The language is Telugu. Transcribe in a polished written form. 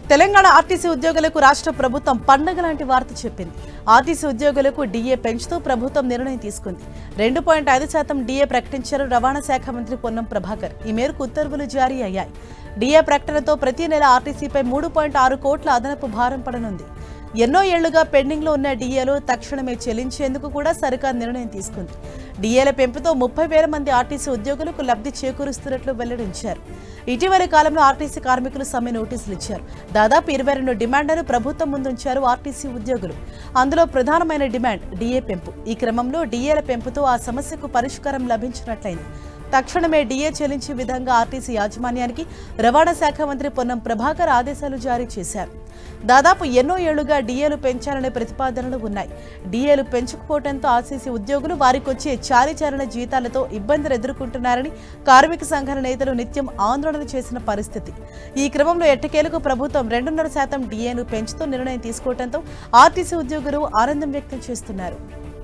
తెలంగాణ ఆర్టీసీ ఉద్యోగులకు రాష్ట్ర ప్రభుత్వం పండగ లాంటి వార్త చెప్పింది. ఆర్టీసీ ఉద్యోగులకు డీఏ పెంచుతూ ప్రభుత్వం నిర్ణయం తీసుకుంది. 2.5% డీఏ ప్రకటించారు రవాణా శాఖ మంత్రి పొన్నం ప్రభాకర్. ఈ మేరకు ఉత్తర్వులు జారీ అయ్యాయి. డీఏ ప్రకటనతో ప్రతి నెల ఆర్టీసీపై 3.6 కోట్ల అదనపు భారం పడనుంది. ఎన్నో ఏళ్లుగా పెండింగ్లో ఉన్న డీఏలు తక్షణమే చెల్లించేందుకు కూడా సర్కార్ నిర్ణయం తీసుకుంది. డీఏల పెంపుతో 30,000 మంది ఆర్టీసీ ఉద్యోగులకు లబ్ధి చేకూరుస్తున్నట్లు వెల్లడించారు. ఇటీవలి కాలంలో ఆర్టీసీ కార్మికులు సమ్మె నోటీసులు ఇచ్చారు. దాదాపు 22 డిమాండ్లను ప్రభుత్వం ముందుంచారు ఆర్టీసీ ఉద్యోగులు. అందులో ప్రధానమైన డిమాండ్ డీఏ పెంపు. ఈ క్రమంలో డీఏల పెంపుతో ఆ సమస్యకు పరిష్కారం లభించినట్లయింది. తక్షణమే డీఏ చెల్లించే విధంగా ఆర్టీసీ యాజమాన్యానికి రవాణా శాఖ మంత్రి పొన్నం ప్రభాకర్ ఆదేశాలు జారీ చేశారు. దాదాపు ఎన్నో ఏళ్లుగా డీఏలు పెంచాలనే ప్రతిపాదనలు ఉన్నాయి. డీఏలు పెంచకపోవడంతో ఆర్టీసీ ఉద్యోగులు వారికొచ్చే చాలీచాలన జీతాలతో ఇబ్బందులు ఎదుర్కొంటున్నారని కార్మిక సంఘాల నేతలు నిత్యం ఆందోళన చేసిన పరిస్థితి. ఈ క్రమంలో ఎట్టకేలకు ప్రభుత్వం 2.5% డీఏను పెంచుతూ నిర్ణయం తీసుకోవడంతో ఆర్టీసీ ఉద్యోగులు ఆనందం వ్యక్తం చేస్తున్నారు.